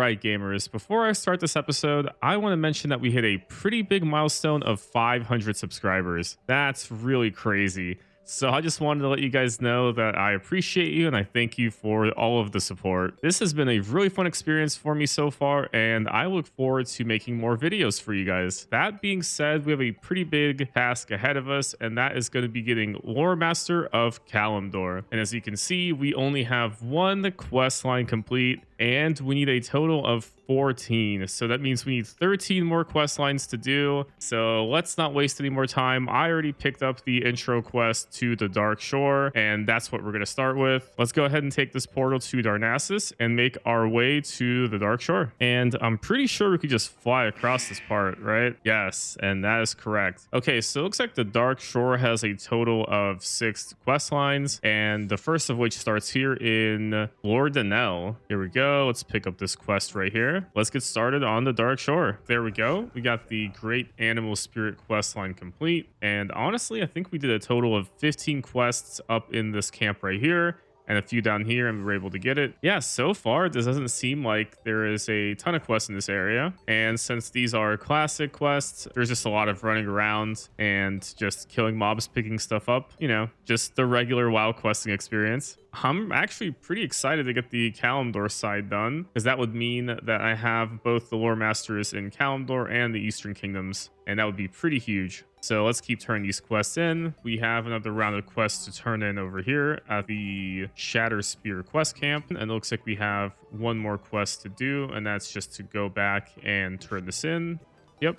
right, gamers, before I start this episode, I want to mention that we hit a pretty big milestone of 500 subscribers. That's really crazy. So I just wanted to let you guys know that I appreciate you and I thank you for all of the support. This has been a really fun experience for me so far, and I look forward to making more videos for you guys. That being said, we have a pretty big task ahead of us, and that is going to be getting Loremaster of Kalimdor. And as you can see, we only have one quest line complete, and we need a total of 14. So that means we need 13 more quest lines to do. So let's not waste any more time. I already picked up the intro quest to the Darkshore, and that's what we're going to start with. Let's go ahead and take this portal to Darknassus and make our way to the Darkshore. And I'm pretty sure we could just fly across this part, right? Yes, and that is correct. Okay, so it looks like the Darkshore has a total of 6 quest lines, and the first of which starts here in Lordanel. Here we go. Let's pick up this quest right here. Let's get started on the Darkshore. There we go. We got the Great Animal Spirit quest line complete. And honestly, I think we did a total of 15 quests up in this camp right here, and a few down here, and we were able to get it. Yeah, so far, this doesn't seem like there is a ton of quests in this area. And since these are classic quests, there's just a lot of running around and just killing mobs, picking stuff up. You know, just the regular WoW questing experience. I'm actually pretty excited to get the Kalimdor side done, because that would mean that I have both the lore masters in Kalimdor and the Eastern Kingdoms, and that would be pretty huge. So let's keep turning these quests in. We have another round of quests to turn in over here at the Shatter Spear quest camp, and it looks like we have one more quest to do, and that's just to go back and turn this in. Yep.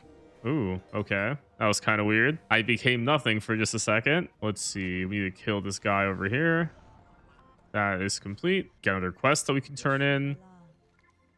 Ooh, okay. That was kind of weird. I became nothing for just a second. Let's see. We need to kill this guy over here. That is complete. Got another quest that we can turn in.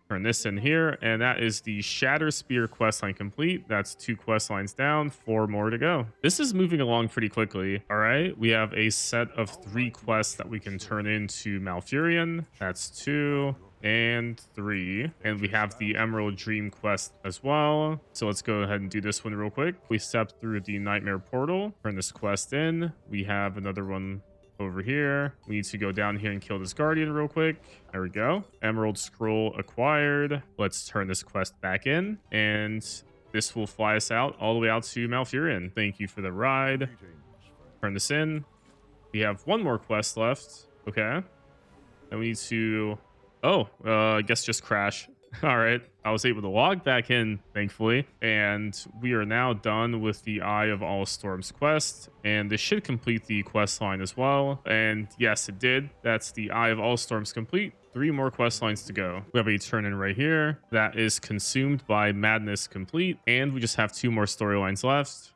Turn this in here, and that is the Shatter Spear questline complete. That's 2 quest lines down, 4 more to go. This is moving along pretty quickly. All right, we have a set of 3 quests that we can turn into Malfurion. That's 2 and 3, and we have the Emerald Dream quest as well. So let's go ahead and do this one real quick. We step through the Nightmare Portal, turn this quest in. We have another one over here. We need to go down here and kill this guardian real quick. There we go. Emerald scroll acquired. Let's turn this quest back in, and this will fly us out all the way out to Malfurion. Thank you for the ride. Turn this in. We have one more quest left. Okay. And we need to I guess just crash. All right, I was able to log back in, thankfully, and we are now done with the Eye of All Storms quest, and this should complete the quest line as well. And yes, it did. That's the Eye of All Storms complete. 3 more quest lines to go. We have a turn in right here that is consumed by Madness complete, and we just have 2 more storylines left.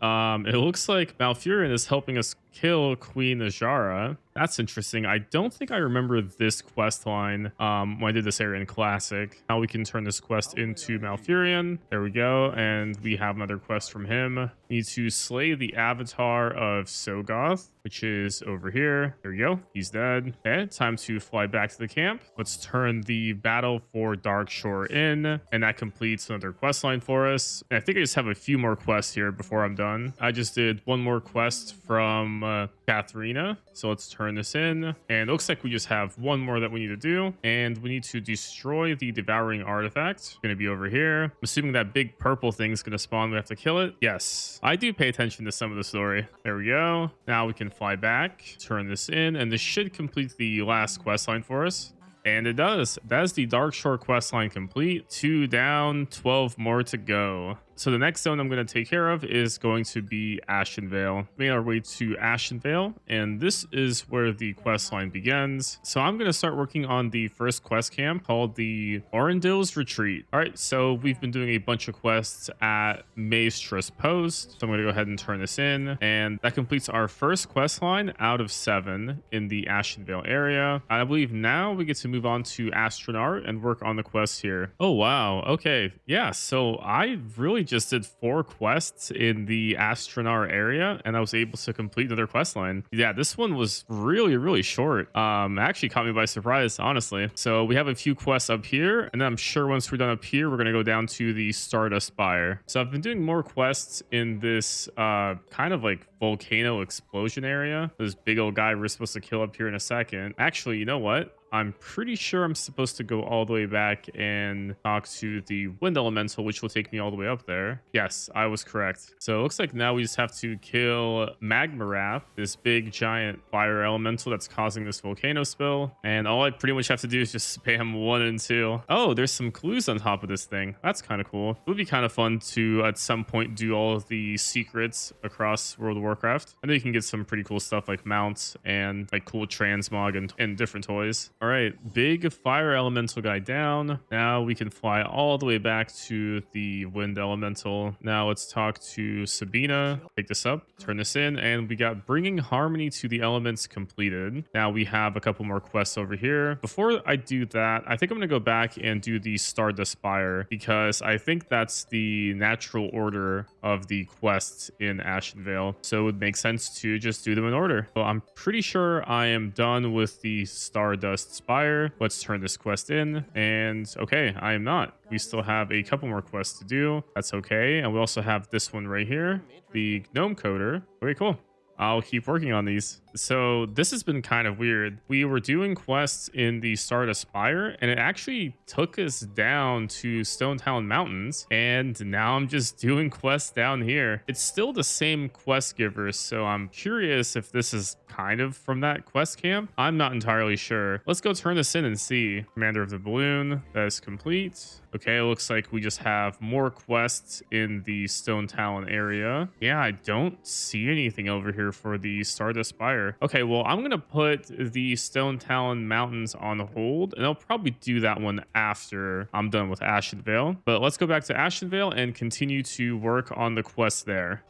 It looks like Malfurion is helping us kill Queen Azara. That's interesting. I don't think I remember this quest line when I did this area in Classic. Now we can turn this quest into Malfurion. There we go, and we have another quest from him. We need to slay the avatar of Sogoth, which is over here. There we go. He's dead. Okay, time to fly back to the camp. Let's turn the battle for Darkshore in, and that completes another quest line for us. And I think I just have a few more quests here before I'm done. I just did one more quest from Katharina, so let's turn this in, and it looks like we just have one more that we need to do, and we need to destroy the devouring artifact. It's going to be over here. I'm assuming that big purple thing is going to spawn. We have to kill it. Yes, I do pay attention to some of the story. There we go. Now we can fly back, turn this in, and this should complete the last quest line for us. And it does. That's the Darkshore questline complete. 2 down, 12 more to go. So the next zone I'm going to take care of is going to be Ashenvale. We made our way to Ashenvale, and this is where the quest line begins. So I'm going to start working on the first quest camp called the Orendil's Retreat. All right, so we've been doing a bunch of quests at Maestrus Post. So I'm going to go ahead and turn this in, and that completes our first quest line out of 7 in the Ashenvale area. I believe now we get to move on to Astronar and work on the quests here. Oh, wow. Okay. Yeah, so I really just did 4 quests in the Astronar area, and I was able to complete another quest line. Yeah, this one was really short. Actually caught me by surprise, honestly. So we have a few quests up here, and then I'm sure once we're done up here, we're gonna go down to the Stardust Spire. So I've been doing more quests in this kind of like volcano explosion area. This big old guy we're supposed to kill up here in a second. Actually, you know what? I'm pretty sure I'm supposed to go all the way back and talk to the wind elemental, which will take me all the way up there. Yes, I was correct. So it looks like now we just have to kill Magmarath, this big giant fire elemental that's causing this volcano spill. And all I pretty much have to do is just spam 1 and 2. Oh, there's some clues on top of this thing. That's kind of cool. It would be kind of fun to at some point do all of the secrets across World of Warcraft. I know you can get some pretty cool stuff like mounts and like cool transmog and different toys. All right, big fire elemental guy down. Now we can fly all the way back to the wind elemental. Now let's talk to Sabina. Pick this up, turn this in, and we got bringing harmony to the elements completed. Now we have a couple more quests over here. Before I do that, I think I'm gonna go back and do the Stardust Spire because I think that's the natural order of the quests in Ashenvale. So it would make sense to just do them in order. So I'm pretty sure I am done with the Stardust Spire. Let's turn this quest in. And okay, I am not. We still have a couple more quests to do. That's okay. And we also have this one right here, the Gnome Coder. Okay, cool. I'll keep working on these. So this has been kind of weird. We were doing quests in the Stardust Spire, and it actually took us down to Stonetalon Mountains, and now I'm just doing quests down here. It's still the same quest givers, so I'm curious if this is kind of from that quest camp. I'm not entirely sure. Let's go turn this in and see. Commander of the Balloon, that is complete. Okay, it looks like we just have more quests in the Stonetalon area. Yeah, I don't see anything over here for the Stardust Spire. Okay, well, I'm going to put the Stonetalon Mountains on hold, and I'll probably do that one after I'm done with Ashenvale. But let's go back to Ashenvale and continue to work on the quest there.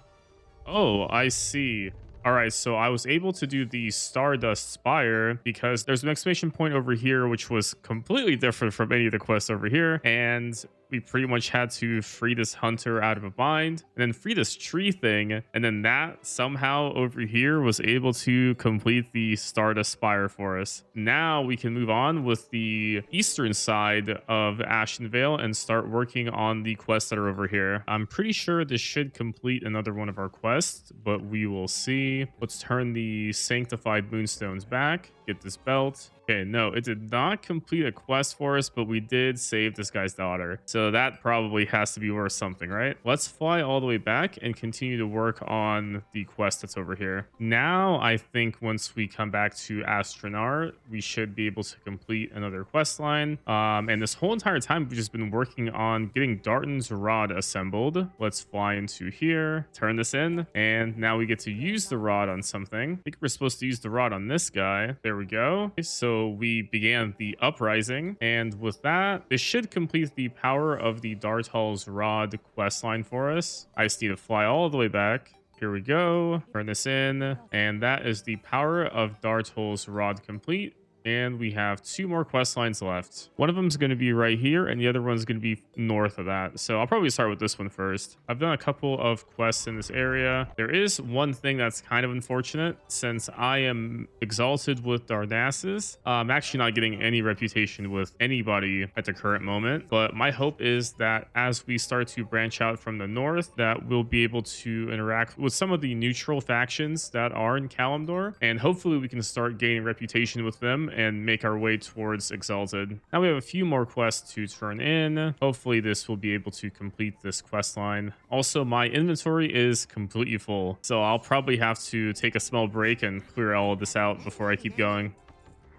Oh, I see. All right, so I was able to do the Stardust Spire because there's an exclamation point over here, which was completely different from any of the quests over here. And we pretty much had to free this hunter out of a bind and then free this tree thing. And then that somehow over here was able to complete the Stardust Spire for us. Now we can move on with the eastern side of Ashenvale and start working on the quests that are over here. I'm pretty sure this should complete another one of our quests, but we will see. Let's turn the Sanctified Moonstones back. Get this belt. Okay, no, it did not complete a quest for us, but we did save this guy's daughter. So that probably has to be worth something, right? Let's fly all the way back and continue to work on the quest that's over here. Now, I think once we come back to Astronar, we should be able to complete another quest line. And this whole entire time, we've just been working on getting Darton's Rod assembled. Let's fly into here, turn this in, and now we get to use the rod on something. I think we're supposed to use the rod on this guy. There we go. So we began the uprising, and with that, this should complete the power of the Dartal's Rod quest line for us. I just need to fly all the way back. Here we go. Turn this in, and that is the power of Dartal's Rod complete. And we have 2 more quest lines left. One of them is going to be right here, and the other one's going to be north of that. So I'll probably start with this one first. I've done a couple of quests in this area. There is one thing that's kind of unfortunate. Since I am exalted with Darnassus, I'm actually not getting any reputation with anybody at the current moment. But my hope is that as we start to branch out from the north, that we'll be able to interact with some of the neutral factions that are in Kalimdor. And hopefully we can start gaining reputation with them and make our way towards Exalted. Now we have a few more quests to turn in. Hopefully this will be able to complete this quest line. Also, my inventory is completely full, so I'll probably have to take a small break and clear all of this out before I keep going.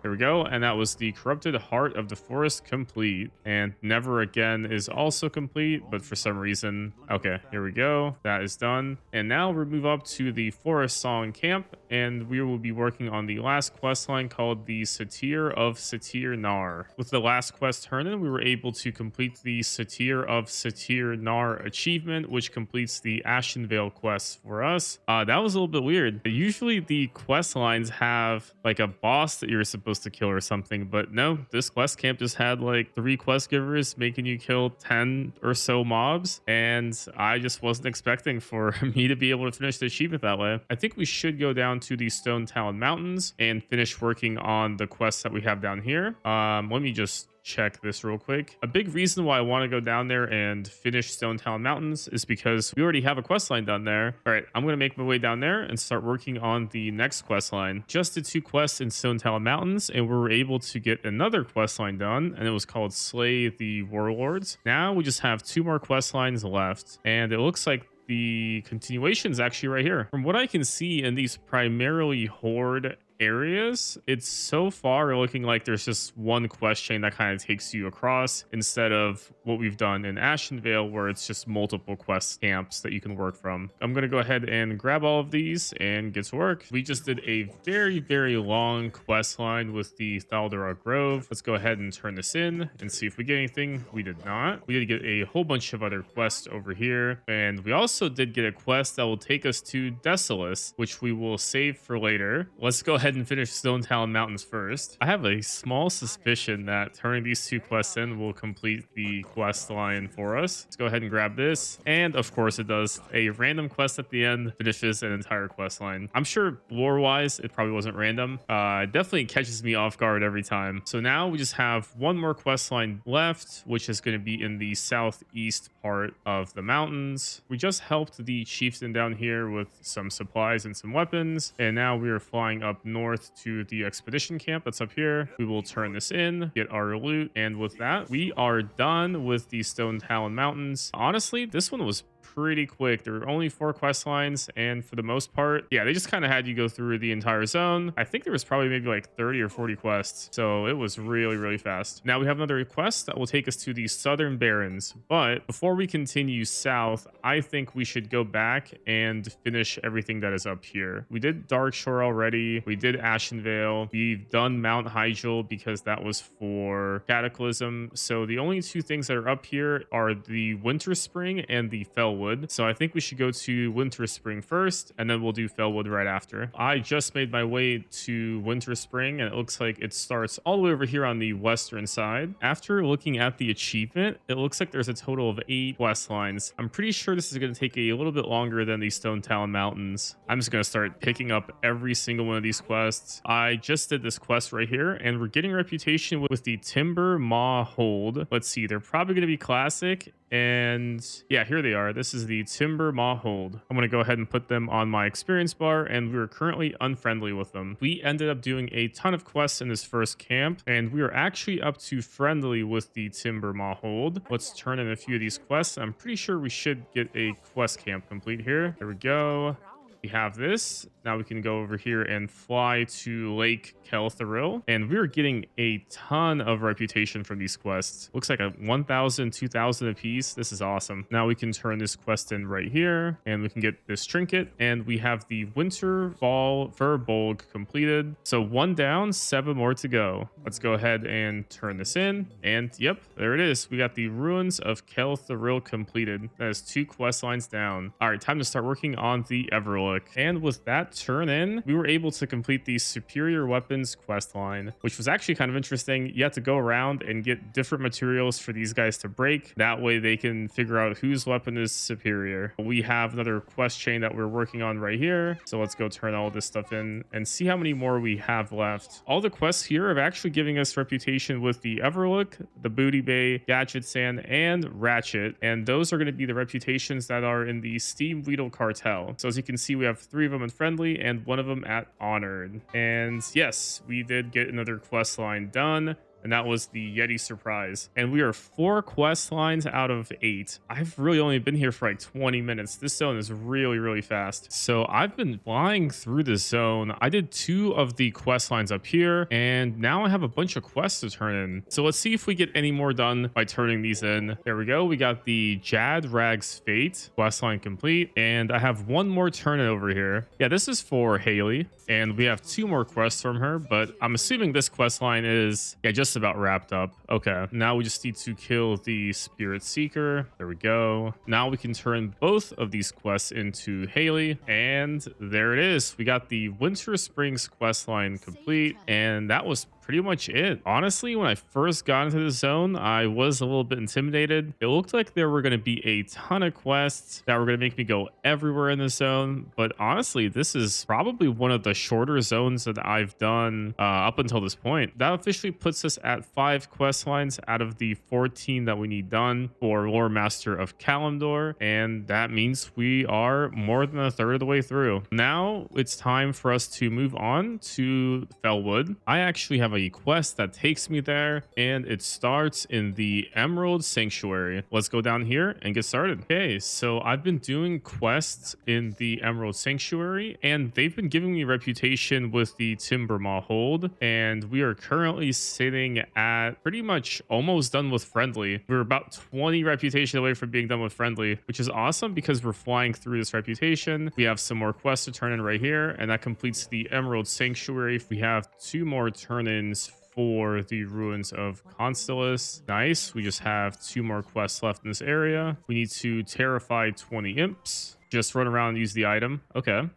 There we go, and that was the Corrupted Heart of the Forest complete, and Never Again is also complete, but for some reason, okay, here we go, that is done. And now we move up to the Forest Song Camp, and we will be working on the last quest line called the Satyr of Satyr Nar. With the last quest turn-in, we were able to complete the Satyr of Satyr Nar achievement, which completes the Ashenvale quest for us. That was a little bit weird. Usually the quest lines have like a boss that you're supposed to kill or something, but no, this quest camp just had like 3 quest givers making you kill 10 or so mobs, and I just wasn't expecting for me to be able to finish the achievement that way. I think we should go down to the Stonetalon Mountains and finish working on the quests that we have down here. Let me just check this real quick. A big reason why I want to go down there and finish Stonetalon Mountains is because we already have a quest line done there. All right, I'm going to make my way down there and start working on the next quest line. Just did 2 quests in Stonetalon Mountains, and we were able to get another quest line done, and it was called Slay the Warlords. Now we just have 2 more quest lines left, and it looks like the continuation is actually right here. From what I can see in these primarily horde areas, it's so far looking like there's just one quest chain that kind of takes you across, instead of what we've done in Ashenvale where it's just multiple quest camps that you can work from. I'm going to go ahead and grab all of these and get to work. We just did a very long quest line with the Thaldora Grove. Let's go ahead and turn this in and see if we get anything. We did not. We did get a whole bunch of other quests over here, and we also did get a quest that will take us to Desolace, which we will save for later. Let's go ahead and finish Stonetalon Mountains first. I have a small suspicion that turning these 2 quests in will complete the quest line for us. Let's go ahead and grab this, and of course it does. A random quest at the end finishes an entire quest line. I'm sure lore wise it probably wasn't random. It definitely catches me off guard every time. So now we just have one more quest line left, which is going to be in the southeast part of the mountains. We just helped the chieftain down here with some supplies and some weapons, and now we are flying up north to the expedition camp that's up here. We will turn this in, get our loot, and with that we are done with the Stonetalon Mountains. Honestly, this one was pretty quick. There were only 4 quest lines, and for the most part, yeah, they just kind of had you go through the entire zone. I think there was probably maybe like 30 or 40 quests, so it was really fast. Now we have another quest that will take us to the southern Barrens, but before we continue south, I think we should go back and finish everything that is up here. We did Darkshore already. We did Ashenvale. We've done Mount Hyjal because that was for Cataclysm. So the only 2 things that are up here are the Winterspring and the Felwood. So I think we should go to Winterspring first, and then we'll do Felwood right after. I just made my way to Winterspring, and it looks like it starts all the way over here on the western side. After looking at the achievement, it looks like there's a total of 8 quest lines. I'm pretty sure this is going to take a little bit longer than the Stonetalon Mountains. I'm just going to start picking up every single one of these quests. I just did this quest right here, and we're getting reputation with the Timber Maw Hold. Let's see, they're probably going to be classic. And yeah, here they are. This is the Timber Maw Hold. I'm going to go ahead and put them on my experience bar, and we are currently unfriendly with them. We ended up doing a ton of quests in this first camp, and we are actually up to friendly with the Timber Maw Hold. Let's turn in a few of these quests. I'm pretty sure we should get a quest camp complete here. There we go. We have this. Now we can go over here and fly to Lake Kelthoril, and we're getting a ton of reputation from these quests. Looks like a 1,000, 2,000 apiece. This is awesome. Now we can turn this quest in right here, and we can get this trinket, and we have the Winter Fall Fur Bulg completed. So 1 down, 7 more to go. Let's go ahead and turn this in, and yep, there it is. We got the Ruins of Kelthoril completed. That is 2 quest lines down. All right, time to start working on the Everlook. And with that turn in, we were able to complete the Superior Weapons quest line, which was actually kind of interesting. You have to go around and get different materials for these guys to break. That way they can figure out whose weapon is superior. We have another quest chain that we're working on right here. So let's go turn all this stuff in and see how many more we have left. All the quests here are actually giving us reputation with the Everlook, the Booty Bay, Gadget Sand, and Ratchet. And those are going to be the reputations that are in the Steam Weedle Cartel. So as you can see, we have 3 of them in friendly and 1 of them at honored. And yes, we did get another quest line done, and that was the Yeti surprise. And we are 4 quest lines out of 8. I've really only been here for like 20 minutes. This zone is really fast. So I've been flying through this zone. I did 2 of the quest lines up here, and now I have a bunch of quests to turn in. So let's see if we get any more done by turning these in. There we go. We got the Jad Rag's Fate quest line complete, and I have 1 more turn in over here. Yeah, this is for Haley, and we have 2 more quests from her, but I'm assuming this quest line is just about wrapped up. Okay, now we just need to kill the Spirit Seeker. There we go. Now we can turn both of these quests into Haley, and there it is. We got the Winter Springs quest line complete, and that was pretty much it. Honestly, when I first got into the zone, I was a little bit intimidated. It looked like there were going to be a ton of quests that were going to make me go everywhere in the zone, but honestly, this is probably one of the shorter zones that I've done up until this point. That officially puts us at 5 quest lines out of the 14 that we need done for Loremaster of Kalimdor, and that means we are more than a third of the way through. Now it's time for us to move on to Felwood. I actually have a quest that takes me there, and it starts in the Emerald Sanctuary. Let's go down here and get started. Okay, so I've been doing quests in the Emerald Sanctuary, and they've been giving me reputation with the Timbermaw Hold, and we are currently sitting at pretty much almost done with Friendly. We're about 20 reputation away from being done with Friendly, which is awesome because we're flying through this reputation. We have some more quests to turn in right here, and that completes the Emerald Sanctuary. We have 2 more turn-ins for the Ruins of Constellus. Nice. We just have 2 more quests left in this area. We need to terrify 20 imps. Just run around and use the item. Okay.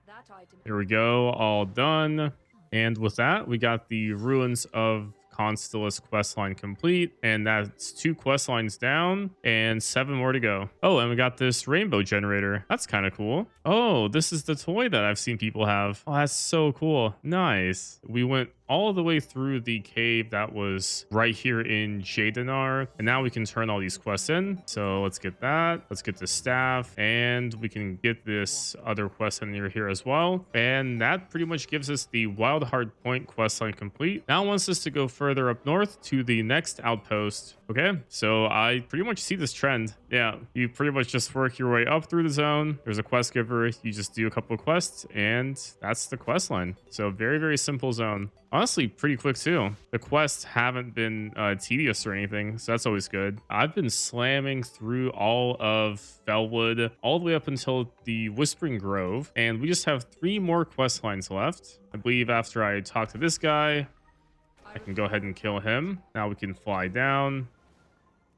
Here we go. All done. And with that, we got the Ruins of Constellus questline complete, and that's 2 quest lines down and 7 more to go. Oh, and we got this rainbow generator. That's kind of cool. Oh, this is the toy that I've seen people have. Oh, that's so cool. Nice. We went all the way through the cave that was right here in Jadenar, and now we can turn all these quests in. So let's get that. Let's get the staff, and we can get this other quest in here as well. And that pretty much gives us the Wildheart Point questline complete. Now it wants us to go further up north to the next outpost. Okay, so I pretty much see this trend. Yeah, you pretty much just work your way up through the zone. There's a quest giver. You just do a couple of quests, and that's the quest line. So very, very simple zone. Honestly, pretty quick too. The quests haven't been tedious or anything, so that's always good. I've been slamming through all of Felwood all the way up until the Whispering Grove, and we just have 3 more quest lines left. I believe after I talk to this guy, I can go ahead and kill him. Now we can fly down.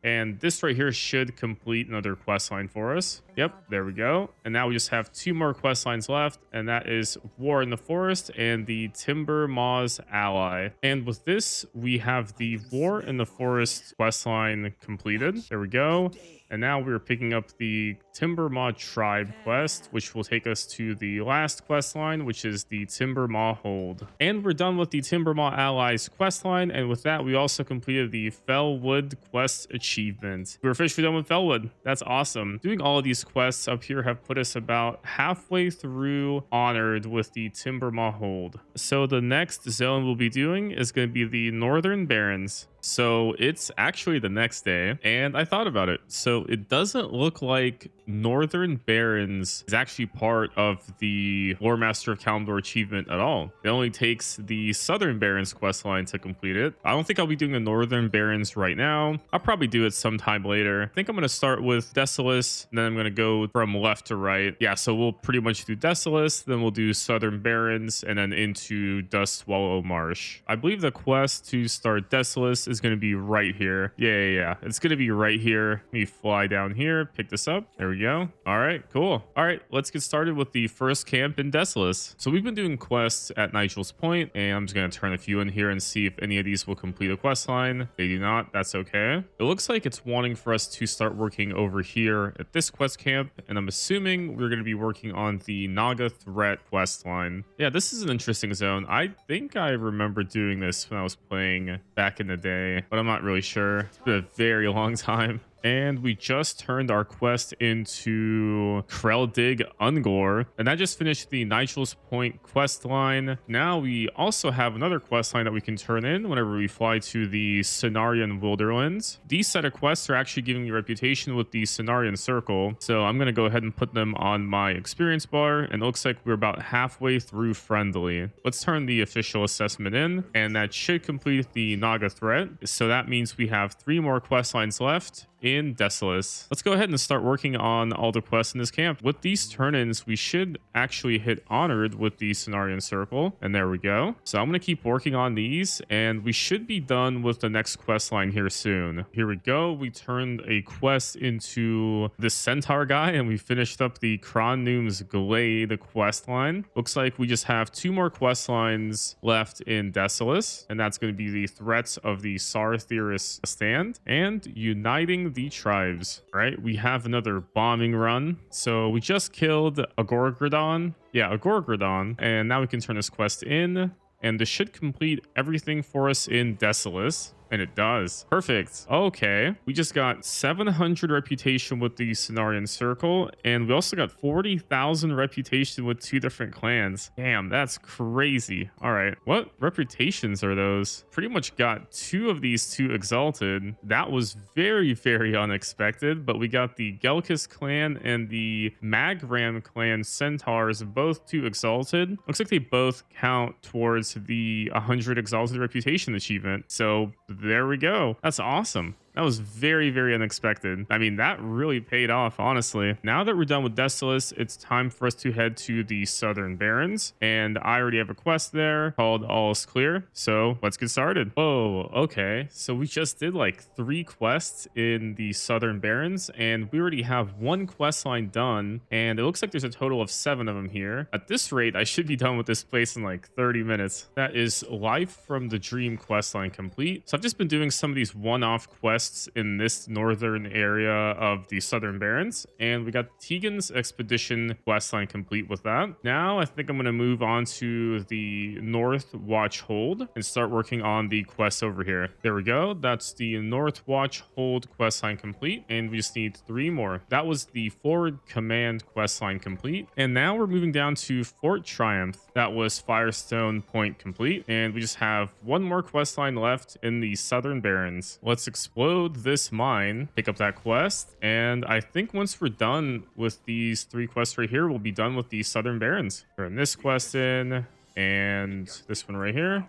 And this right here should complete another quest line for us. Yep, there we go. And now we just have 2 more quest lines left, and that is War in the Forest and the Timbermaw's Ally. And with this, we have the War in the Forest quest line completed. There we go. And now we're picking up the Timbermaw Tribe quest, which will take us to the last quest line, which is the Timbermaw Hold. And we're done with the Timbermaw Allies quest line. And with that, we also completed the Felwood quest achievement. We're officially done with Felwood. That's awesome. Doing all of these quests up here have put us about halfway through Honored with the Timbermaw Hold. So the next zone we'll be doing is going to be the Northern Barrens. So it's actually the next day, and I thought about it. So it doesn't look like Northern Barrens is actually part of the Loremaster of Kalimdor Achievement at all. It only takes the Southern Barrens questline to complete it. I don't think I'll be doing the Northern Barrens right now. I'll probably do it sometime later. I think I'm going to start with Desolace, and then I'm going to go from left to right. Yeah, so we'll pretty much do Desolace, then we'll do Southern Barrens, and then into Dustwallow Marsh. I believe the quest to start Desolace is going to be right here. Yeah. It's going to be right here. Let me fly down here, pick this up. There we go. All right, cool. All right, let's get started with the first camp in Desolace. So we've been doing quests at Nigel's Point, and I'm just going to turn a few in here and see if any of these will complete a quest line. They do not. That's okay. It looks like it's wanting for us to start working over here at this quest camp, and I'm assuming we're going to be working on the Naga Threat quest line. Yeah, this is an interesting zone. I think I remember doing this when I was playing back in the day, but I'm not really sure. It's been a very long time. And we just turned our quest into Kreldig Ungor, and that just finished the Nigel's Point quest line. Now we also have another quest line that we can turn in whenever we fly to the Cenarian Wilderlands. These set of quests are actually giving you reputation with the Cenarian Circle, so I'm going to go ahead and put them on my experience bar, and it looks like we're about halfway through Friendly. Let's turn the official assessment in, and that should complete the Naga Threat. So that means we have 3 more quest lines left in Desolace. Let's go ahead and start working on all the quests in this camp. With these turn-ins, we should actually hit Honored with the Cenarian Circle, and there we go. So I'm going to keep working on these, and we should be done with the next quest line here soon. Here we go. We turned a quest into the Centaur guy, and we finished up the Kronnoom's Glade quest line. Looks like we just have 2 more quest lines left in Desolace, and that's going to be the threats of the Sarthiris stand and uniting join the tribes. All right, we have another bombing run. So we just killed a Gorgrodon. Yeah, a Gorgrodon. And now we can turn this quest in. And this should complete everything for us in Desolace. And it does. Perfect. Okay. We just got 700 reputation with the Cenarian Circle. And we also got 40,000 reputation with 2 different clans. Damn, that's crazy. All right. What reputations are those? Pretty much got 2 of these 2 exalted. That was very, very unexpected. But we got the Gelkis clan and the Magram clan centaurs, both 2 exalted. Looks like they both count towards the 100 exalted reputation achievement. So there we go. That's awesome. That was very, very unexpected. I mean, that really paid off, honestly. Now that we're done with Desolace, it's time for us to head to the Southern Barrens. And I already have a quest there called All is Clear. So let's get started. Oh, okay. So we just did like 3 quests in the Southern Barrens. And we already have 1 quest line done. And it looks like there's a total of 7 of them here. At this rate, I should be done with this place in like 30 minutes. That is Life from the Dream quest line complete. So I've just been doing some of these one-off quests in this northern area of the Southern Barrens, and we got Tegan's Expedition questline complete with that. Now I think I'm going to move on to the North Watch Hold and start working on the quests over here. There we go. That's the North Watch Hold questline complete, and we just need 3 more. That was the Forward Command questline complete, and now we're moving down to Fort Triumph. That was Firestone Point complete, and we just have 1 more questline left in the Southern Barrens. Let's explode this mine, pick up that quest, and I think once we're done with these 3 quests right here, we'll be done with the Southern Barrens. Turn this quest in, and this one right here,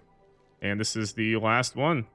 and this is the last one.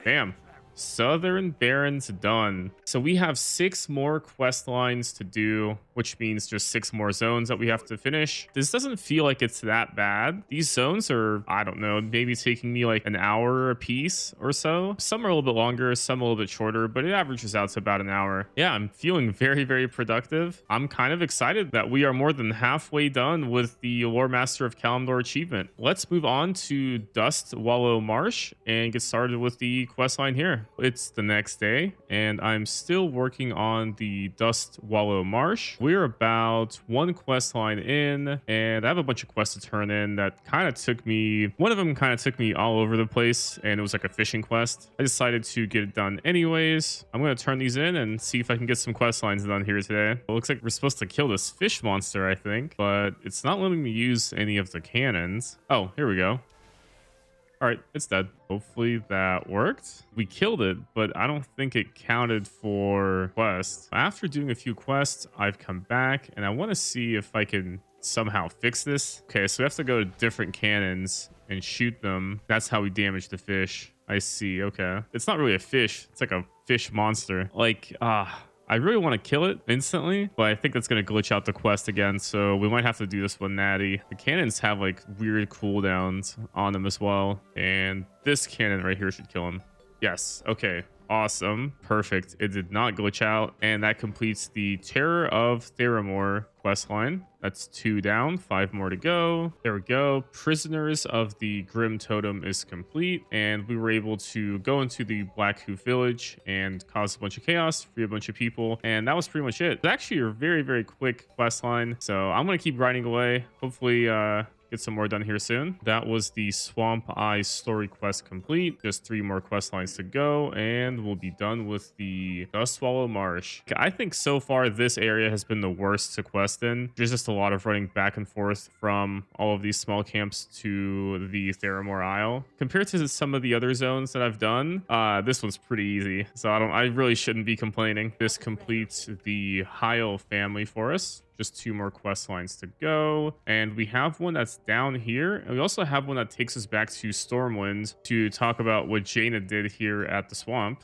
Bam. Southern Barrens done. So we have 6 more quest lines to do, which means just 6 more zones that we have to finish. This doesn't feel like it's that bad. These zones are, I don't know, maybe taking me like an hour a piece or so. Some are a little bit longer, some a little bit shorter, but it averages out to about an hour. Yeah, I'm feeling very, very productive. I'm kind of excited that we are more than halfway done with the Loremaster of Kalimdor Achievement. Let's move on to Dustwallow Marsh and get started with the quest line here. It's the next day, and I'm still working on the Dustwallow Marsh. We're about 1 quest line in, and I have a bunch of quests to turn in that kind of took me, one of them kind of took me all over the place, and it was like a fishing quest. I decided to get it done anyways. I'm going to turn these in and see if I can get some quest lines done here today. It looks like we're supposed to kill this fish monster, I think, but it's not letting me use any of the cannons. Oh, here we go. All right, it's dead. Hopefully that worked. We killed it, but I don't think it counted for quests. After doing a few quests, I've come back and I want to see if I can somehow fix this. Okay, so we have to go to different cannons and shoot them. That's how we damage the fish. I see. Okay. It's not really a fish. It's like a fish monster. Like, I really want to kill it instantly, but I think that's going to glitch out the quest again, so we might have to do this one natty. The cannons have like weird cooldowns on them as well, and this cannon right here should kill him. Yes. Okay. Awesome. Perfect. It did not glitch out, and that completes the Terror of Theramore questline. That's 2 down, 5 more to go. There we go. Prisoners of the Grim Totem is complete, and we were able to go into the Black Hoof village and cause a bunch of chaos, free a bunch of people, and that was pretty much it. It's actually a very, very quick questline, so I'm going to keep grinding away. Hopefully, get some more done here soon. That was the Swamp Eye story quest complete. Just 3 more quest lines to go, and we'll be done with the Dustwallow Marsh. I think so far this area has been the worst to quest in. There's just a lot of running back and forth from all of these small camps to the Theramore Isle. Compared to some of the other zones that I've done, this one's pretty easy. So I really shouldn't be complaining. This completes the Heil family for us. Just 2 more quest lines to go, and we have one that's down here, and we also have one that takes us back to Stormwind to talk about what Jaina did here at the swamp.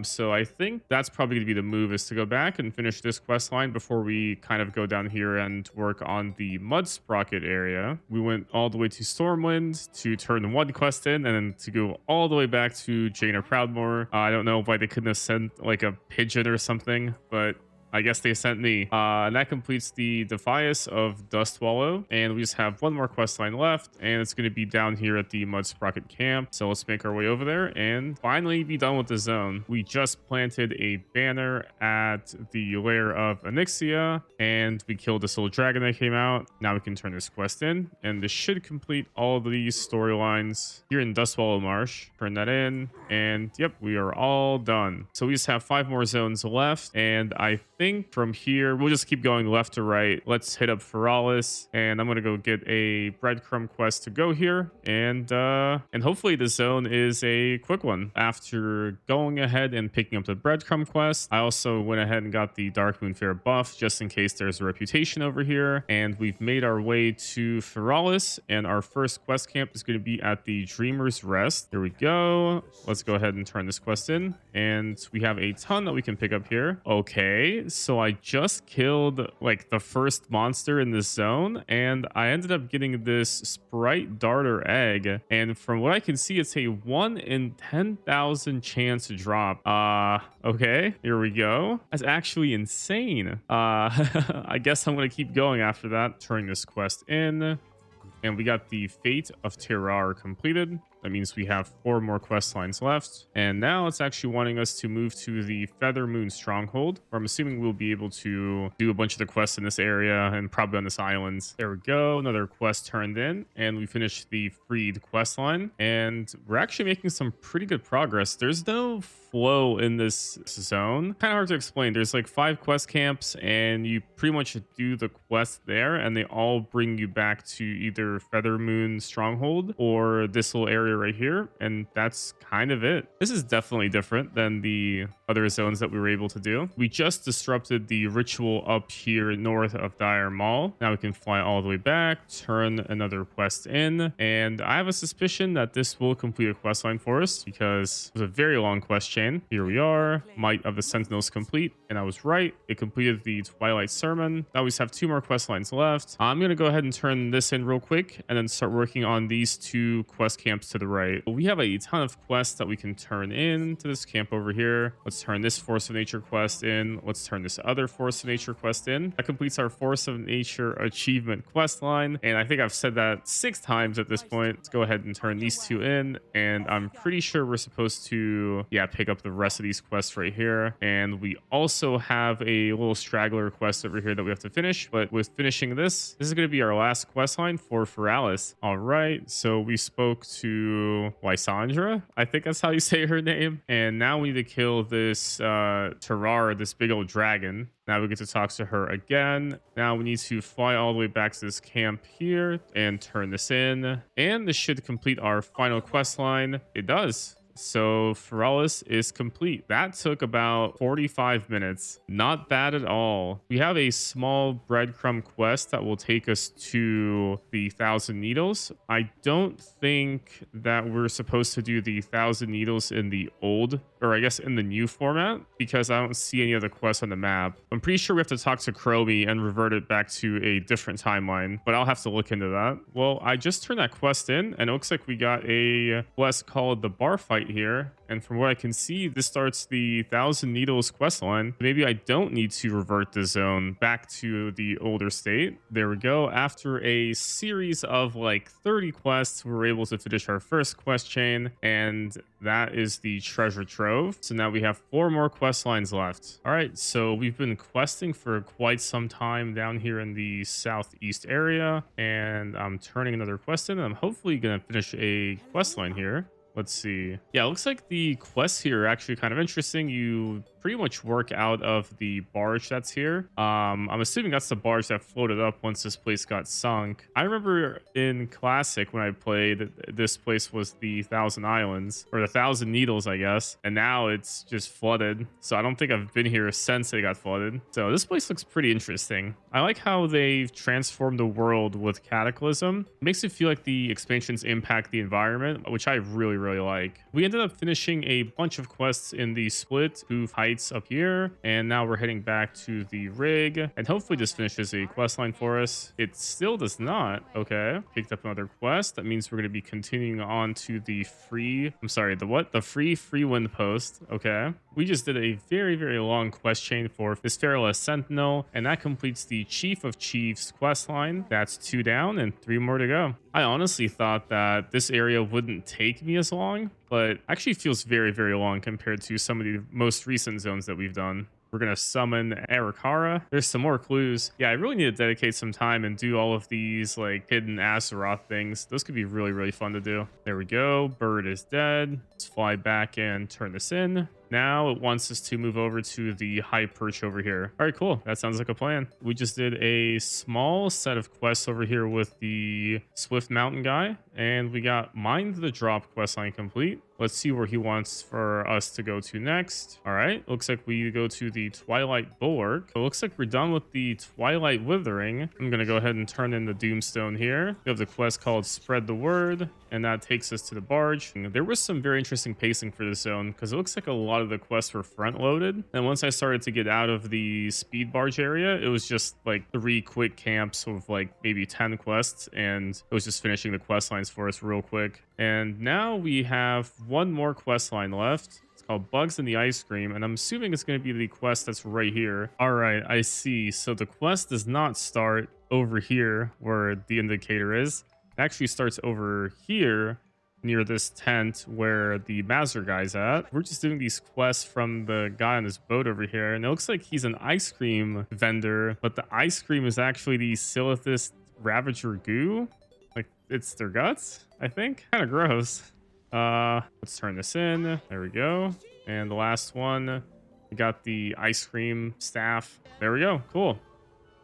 So I think that's probably gonna be the move, is to go back and finish this quest line before we kind of go down here and work on the Mud Sprocket area. We went all the way to Stormwind to turn 1 quest in, and then to go all the way back to Jaina Proudmoore. I don't know why they couldn't have sent like a pigeon or something, but I guess they sent me. And that completes the Defias of Dustwallow. And we just have one more quest line left, and it's going to be down here at the Mud Sprocket camp. So let's make our way over there and finally be done with the zone. We just planted a banner at the lair of Onyxia, and we killed this little dragon that came out. Now we can turn this quest in, and this should complete all of these storylines here in Dustwallow Marsh. Turn that in, and yep, we are all done. So we just have 5 more zones left, and I think from here we'll just keep going left to right. Let's hit up Feralas, and I'm gonna go get a breadcrumb quest to go here, and hopefully the zone is a quick one. After going ahead and picking up the breadcrumb quest, I also went ahead and got the Dark Moonfair buff just in case there's a reputation over here, and we've made our way to Feralas, and our first quest camp is going to be at the Dreamer's Rest. Here we go. Let's go ahead and turn this quest in, and we have a ton that we can pick up here. Okay, so I just killed like the first monster in this zone, and I ended up getting this Sprite Darter egg, and from what I can see, it's a 1 in 10,000 chance to drop. Okay, here we go. That's actually insane. I guess I'm gonna keep going after that. Turning this quest in, and we got the Fate of Terrar completed. That means we have 4 more quest lines left. And now it's actually wanting us to move to the Feather Moon Stronghold, where I'm assuming we'll be able to do a bunch of the quests in this area and probably on this island. There we go. Another quest turned in, and we finished the Freed quest line. And we're actually making some pretty good progress. There's no flow in this zone. Kind of hard to explain. There's like 5 quest camps, and you pretty much do the quest there, and they all bring you back to either Feather Moon Stronghold or this little area right here, and that's kind of it. This is definitely different than the other zones that we were able to do. We just disrupted the ritual up here north of Dire Mall. Now we can fly all the way back, turn another quest in, and I have a suspicion that this will complete a quest line for us because it was a very long quest chain. Here we are. Might of the Sentinels complete, and I was right. It completed the Twilight Sermon. Now we just have 2 more quest lines left. I'm gonna go ahead and turn this in real quick and then start working on these 2 quest camps to the right. We have a ton of quests that we can turn in to this camp over here. Let's turn this Force of Nature quest in. Let's turn this other Force of Nature quest in. That completes our Force of Nature achievement quest line, and I think I've said that 6 times at this point. Let's go ahead and turn these 2 in, and I'm pretty sure we're supposed to pick up the rest of these quests right here. And we also have a little straggler quest over here that we have to finish, but with finishing this is going to be our last quest line for Feralas. All right, so we spoke to Lysandra, I think that's how you say her name, and now we need to kill this Terrar, this big old dragon. Now we get to talk to her again. Now we need to fly all the way back to this camp here and turn this in, and this should complete our final quest line. It does. So Feralas is complete. That took about 45 minutes. Not bad at all. We have a small breadcrumb quest that will take us to the 1,000 Needles. I don't think that we're supposed to do the 1,000 Needles in the old, or I guess in the new format, because I don't see any other quests on the map. I'm pretty sure we have to talk to Chromie and revert it back to a different timeline, but I'll have to look into that. Well, I just turned that quest in, and it looks like we got a quest called the Bar Fight here, and from what I can see, this starts the 1,000 Needles quest line. Maybe I don't need to revert the zone back to the older state. There we go. After a series of like 30 quests, we were able to finish our first quest chain, and that is the treasure trove. So now we have 4 more quest lines left. All right, so we've been questing for quite some time down here in the southeast area, and I'm turning another quest in, and I'm hopefully gonna finish a quest line here. Let's see. Yeah, it looks like the quests here are actually kind of interesting. You pretty much work out of the barge that's here. I'm assuming that's the barge that floated up once this place got sunk. I remember in Classic when I played, this place was the 1,000 Islands, or the 1,000 Needles, I guess. And now it's just flooded. So I don't think I've been here since it got flooded. So this place looks pretty interesting. I like how they've transformed the world with Cataclysm. It makes it feel like the expansions impact the environment, which I really like. We ended up finishing a bunch of quests in the Split Hoof Heights lights up here. And now we're heading back to the rig. And hopefully this finishes a quest line for us. It still does not. Okay. Picked up another quest. That means we're going to be continuing on to the free... I'm sorry, the what? The free wind post. Okay. We just did a very, very long quest chain for this Feralas Sentinel, and that completes the Chief of Chiefs quest line. That's 2 down and 3 more to go. I honestly thought that this area wouldn't take me as long, but actually feels very, very long compared to some of the most recent zones that we've done. We're going to summon Arakara. There's some more clues. Yeah, I really need to dedicate some time and do all of these like hidden Azeroth things. Those could be really, really fun to do. There we go. Bird is dead. Let's fly back and turn this in. Now it wants us to move over to the high perch over here. All right, cool. That sounds like a plan. We just did a small set of quests over here with the Swift Mountain guy, and we got Mind the Drop quest line complete. Let's see where he wants for us to go to next. All right, looks like we go to the Twilight Bulwark. It looks like we're done with the Twilight Withering. I'm gonna go ahead and turn in the Doomstone here. We have the quest called Spread the Word, and that takes us to the barge. And there was some very interesting pacing for this zone because it looks like a lot of the quests were front loaded. And once I started to get out of the speed barge area, it was just like 3 quick camps of like maybe 10 quests, and it was just finishing the quest lines for us real quick. And now we have one more quest line left. It's called Bugs in the Ice Cream, and I'm assuming it's going to be the quest that's right here. All right, I see. So the quest does not start over here where the indicator is. It actually starts over here near this tent where the Mazur guy's at. We're just doing these quests from the guy on this boat over here, and it looks like he's an ice cream vendor, but the ice cream is actually the Silithus Ravager goo. Like, it's their guts, I think. Kind of gross. Let's turn this in. There we go. And the last one, we got the ice cream staff. There we go. Cool.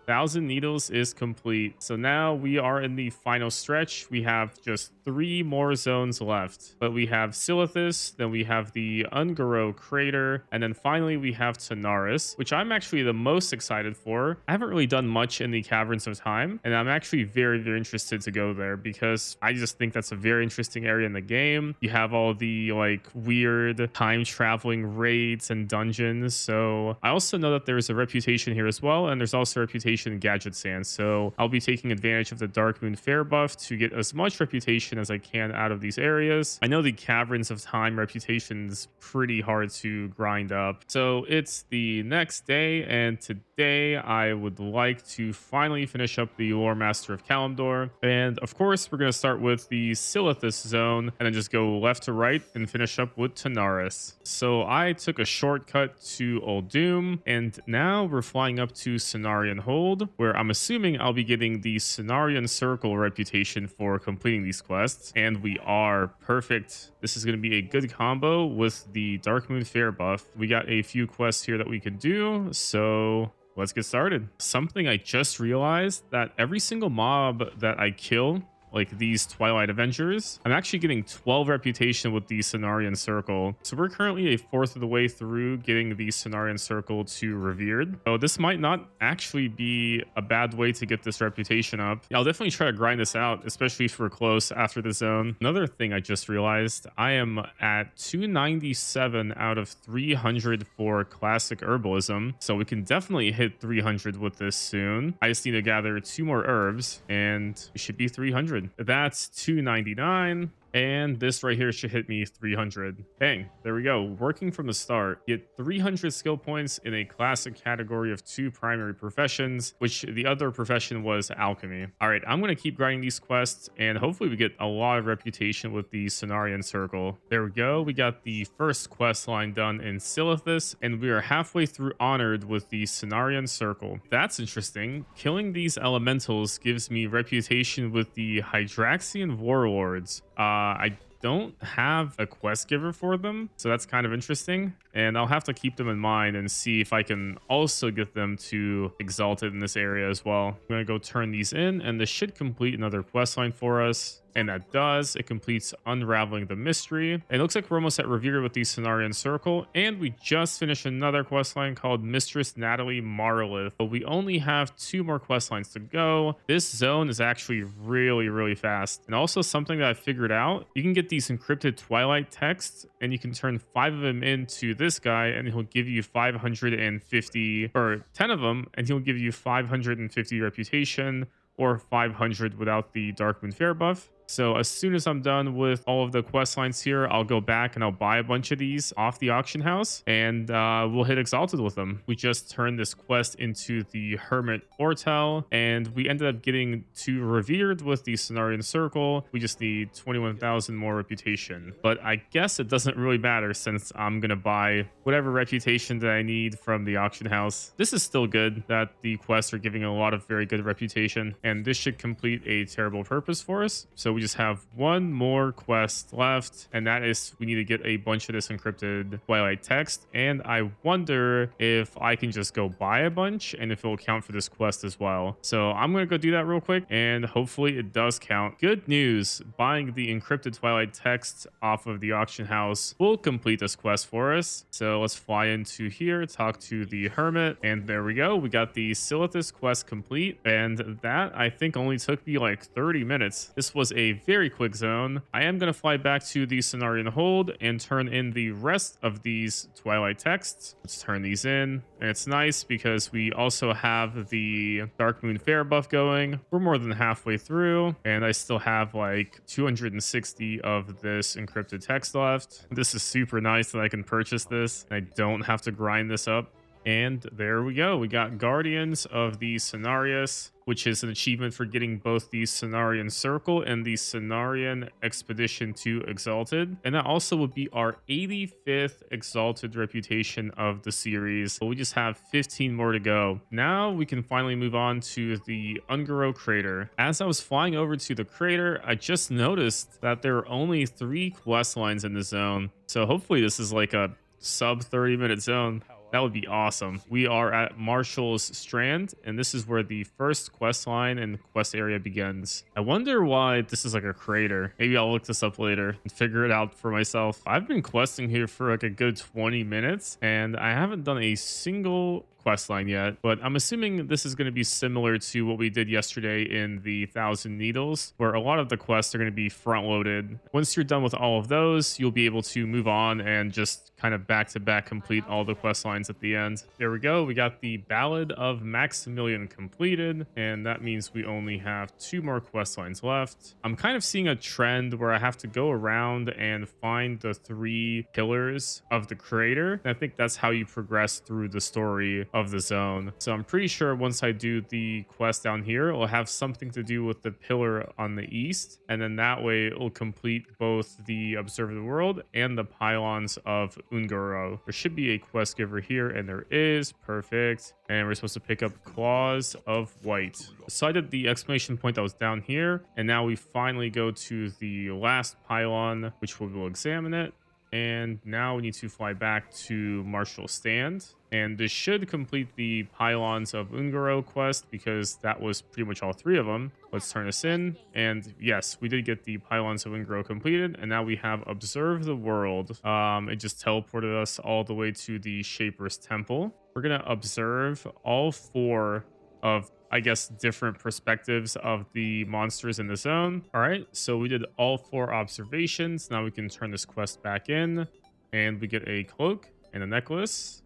1,000 Needles is complete. So now we are in the final stretch. We have just 3 more zones left. But we have Silithus, then we have the Ungaro Crater, and then finally we have Tanaris, which I'm actually the most excited for. I haven't really done much in the Caverns of Time, and I'm actually very, very interested to go there because I just think that's a very interesting area in the game. You have all the like weird time traveling raids and dungeons. So I also know that there's a reputation here as well, and there's also a reputation in Gadget Sand. So I'll be taking advantage of the Dark Moon Fair buff to get as much reputation as I can out of these areas. I know the Caverns of Time reputation is pretty hard to grind up. So it's the next day, and today I would like to finally finish up the Loremaster of Kalimdor. And of course, we're going to start with the Silithus zone and then just go left to right and finish up with Tanaris. So I took a shortcut to Old Doom, and now we're flying up to Cenarian Hold, where I'm assuming I'll be getting the Cenarian Circle reputation for completing these quests. And we are perfect. This is going to be a good combo with the Dark Moon Fair buff. We got a few quests here that we could do, so let's get started. Something I just realized, that every single mob that I kill, like these Twilight Avengers, I'm actually getting 12 reputation with the Cenarian Circle. So we're currently a fourth of the way through getting the Cenarian Circle to Revered. So this might not actually be a bad way to get this reputation up. I'll definitely try to grind this out, especially if we're close after the zone. Another thing I just realized, I am at 297 out of 300 for Classic Herbalism. So we can definitely hit 300 with this soon. I just need to gather 2 more herbs and we should be 300. That's 299. And this right here should hit me 300. Bang, there we go. Working from the start. Get 300 skill points in a classic category of 2 primary professions, which the other profession was alchemy. All right, I'm going to keep grinding these quests, and hopefully we get a lot of reputation with the Cenarian Circle. There we go. We got the first quest line done in Silithus, and we are halfway through Honored with the Cenarian Circle. That's interesting. Killing these elementals gives me reputation with the Hydraxian Warlords. I don't have a quest giver for them, so that's kind of interesting, and I'll have to keep them in mind and see if I can also get them to Exalted in this area as well. I'm gonna go turn these in, and this should complete another quest line for us. And that does. It completes unraveling the mystery. And it looks like we're almost at Revered with the Cenarian Circle. And we just finished another quest line called Mistress Natalie Marlith. But we only have 2 more quest lines to go. This zone is actually really fast. And also something that I figured out, you can get these encrypted Twilight texts and you can turn 5 of them into this guy and he'll give you 550, or 10 of them, and he'll give you 550 reputation, or 500 without the Darkmoon Fair buff. So as soon as I'm done with all of the quest lines here, I'll go back and I'll buy a bunch of these off the auction house, and we'll hit Exalted with them. We just turned this quest into the Hermit Ortel, and we ended up getting to Revered with the Cenarian Circle. We just need 21,000 more reputation. But I guess it doesn't really matter since I'm going to buy whatever reputation that I need from the auction house. This is still good that the quests are giving a lot of very good reputation, and this should complete a terrible purpose for us. So we just have one more quest left, and that is we need to get a bunch of this encrypted Twilight text, and I wonder if I can just go buy a bunch and if it will count for this quest as well. So I'm gonna go do that real quick, and hopefully it does count. Good news, buying the encrypted Twilight text off of the auction house will complete this quest for us. So let's fly into here, talk to the Hermit, and there we go. We got the Silithus quest complete, and that I think only took me like 30 minutes. This was a very quick zone. I am going to fly back to the Cenarian Hold and turn in the rest of these Twilight texts. Let's turn these in. And it's nice because we also have the Darkmoon Fair buff going. We're more than halfway through, and I still have like 260 of this encrypted text left. This is super nice that I can purchase this. I don't have to grind this up. And there we go. We got Guardians of the Cenarius, which is an achievement for getting both the Cenarian Circle and the Cenarian Expedition to Exalted. And that also would be our 85th Exalted reputation of the series. We just have 15 more to go. Now we can finally move on to the Ungaro Crater. As I was flying over to the crater, I just noticed that there are only 3 quest lines in the zone. So hopefully this is like a sub 30-minute zone. That would be awesome. We are at Marshall's Strand, and this is where the first quest line and quest area begins. I wonder why this is like a crater. Maybe I'll look this up later and figure it out for myself. I've been questing here for like a good 20 minutes, and I haven't done a single quest line yet, but I'm assuming this is going to be similar to what we did yesterday in the Thousand Needles, where a lot of the quests are going to be front loaded. Once you're done with all of those, you'll be able to move on and just kind of back to back complete all the quest lines at the end. There we go. We got the Ballad of Maximilian completed, and that means we only have 2 more quest lines left. I'm kind of seeing a trend where I have to go around and find the 3 pillars of the crater. And I think that's how you progress through the story of the zone. So I'm pretty sure once I do the quest down here, it'll have something to do with the pillar on the east, and then that way it'll complete both the Observe the World and the pylons of Ungaro. There should be a quest giver here, and there is. Perfect. And we're supposed to pick up Claws of White. So I did the exclamation point that was down here, and now we finally go to the last pylon, which we will examine it. And now we need to fly back to Marshall's Stand. And this should complete the Pylons of Ungaro quest, because that was pretty much all 3 of them. Let's turn this in. And yes, we did get the Pylons of Ungaro completed. And now we have Observe the World. It just teleported us all the way to the Shaper's Temple. We're going to observe all 4 of, I guess, different perspectives of the monsters in the zone. All right, so we did all 4 observations. Now we can turn this quest back in, and we get a cloak and a necklace.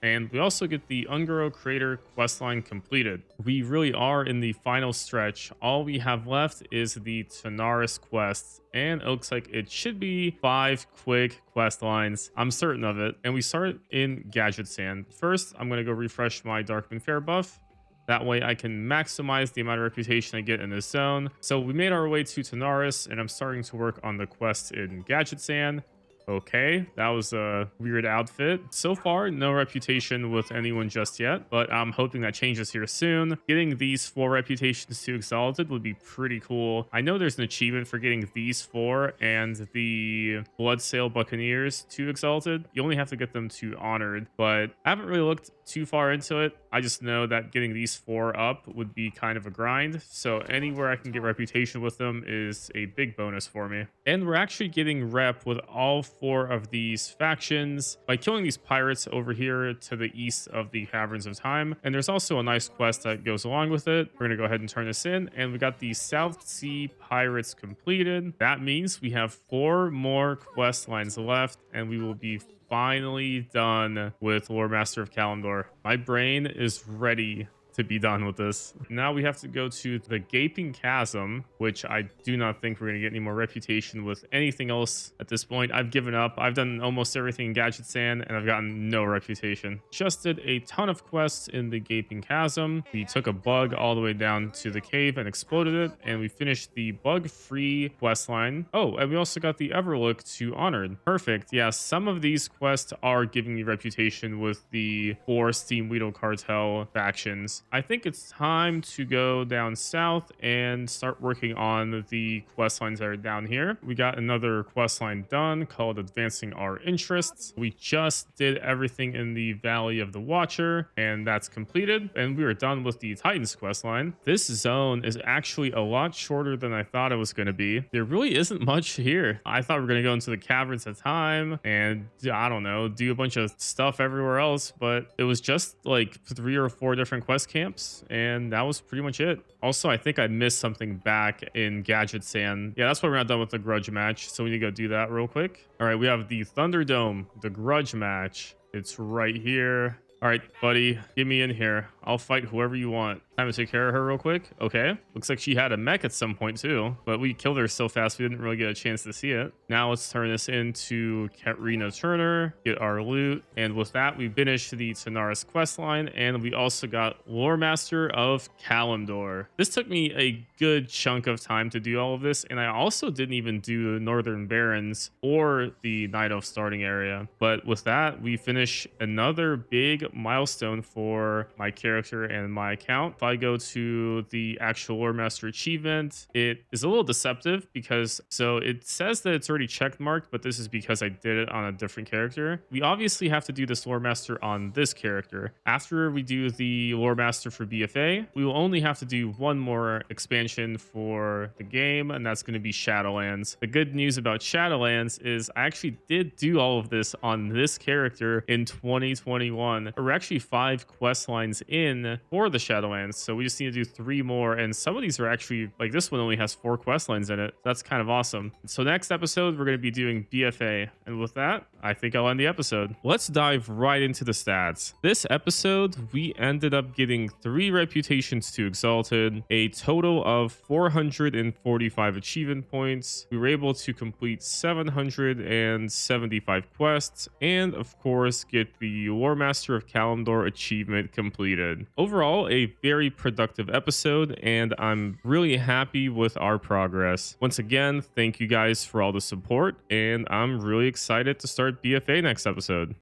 And we also get the Ungaro Crater questline completed. We really are in the final stretch. All we have left is the Tanaris quest, and it looks like it should be 5 quick quest lines. I'm certain of it. And we start in Gadget Sand. First, I'm going to go refresh my Darkmoon Fair buff. That way I can maximize the amount of reputation I get in this zone. So we made our way to Tanaris, and I'm starting to work on the quest in Gadget Sand. Okay, that was a weird outfit. So far, no reputation with anyone just yet, but I'm hoping that changes here soon. Getting these 4 reputations to Exalted would be pretty cool. I know there's an achievement for getting these 4 and the Bloodsail Buccaneers to Exalted. You only have to get them to Honored, but I haven't really looked too far into it. I just know that getting these 4 up would be kind of a grind. So anywhere I can get reputation with them is a big bonus for me. And we're actually getting rep with all 4 of these factions by killing these pirates over here to the east of the Caverns of Time. And there's also a nice quest that goes along with it. We're going to go ahead and turn this in. And we got the South Sea Pirates completed. That means we have 4 more quest lines left, and we will be finally done with Loremaster of Kalimdor. My brain is ready to be done with this. Now we have to go to the Gaping Chasm, which I do not think we're going to get any more reputation with anything else at this point. I've given up. I've done almost everything in Gadget Sand, and I've gotten no reputation. Just did a ton of quests in the Gaping Chasm. We took a bug all the way down to the cave and exploded it, and we finished the bug-free quest line. Oh, and we also got the Everlook to Honored. Perfect. Yeah, some of these quests are giving me reputation with the 4 Steam Weedle Cartel factions. I think it's time to go down south and start working on the quest lines that are down here. We got another quest line done called Advancing Our Interests. We just did everything in the Valley of the Watcher, and that's completed. And we are done with the Titans quest line. This zone is actually a lot shorter than I thought it was going to be. There really isn't much here. I thought we were going to go into the Caverns of Time and, I don't know, do a bunch of stuff everywhere else, but it was just like 3 or 4 different quest camps, and that was pretty much it. Also, I think I missed something back in Gadget Sand. Yeah, that's why we're not done with the grudge match, so we need to go do that real quick. All right, we have the Thunderdome, the grudge match. It's right here. All right, buddy, get me in here. I'll fight whoever you want. Time to take care of her real quick. Okay. Looks like she had a mech at some point too, but we killed her so fast we didn't really get a chance to see it. Now let's turn this into Katrina Turner, get our loot. And with that, we finished the Tanaris quest line, and we also got Loremaster of Kalimdor. This took me a good chunk of time to do all of this, and I also didn't even do the Northern Barrens or the Night Elf starting area. But with that, we finish another big milestone for my character and my account. If I go to the actual Loremaster achievement, it is a little deceptive because it says that it's already check marked, but this is because I did it on a different character. We obviously have to do this Loremaster on this character. After we do the Loremaster for BFA, we will only have to do one more expansion for the game, and that's going to be Shadowlands. The good news about Shadowlands is I actually did do all of this on this character in 2021. We're actually 5 quest lines in for the Shadowlands, so we just need to do 3 more, and some of these are actually, like this one only has 4 quest lines in it. That's kind of awesome. So next episode, we're going to be doing BFA, and with that, I think I'll end the episode. Let's dive right into the stats. This episode, we ended up getting 3 reputations to Exalted, a total of 445 achievement points. We were able to complete 775 quests, and of course, get the Loremaster of Kalimdor achievement completed. Overall, a very productive episode, and I'm really happy with our progress. Once again, thank you guys for all the support, and I'm really excited to start BFA next episode.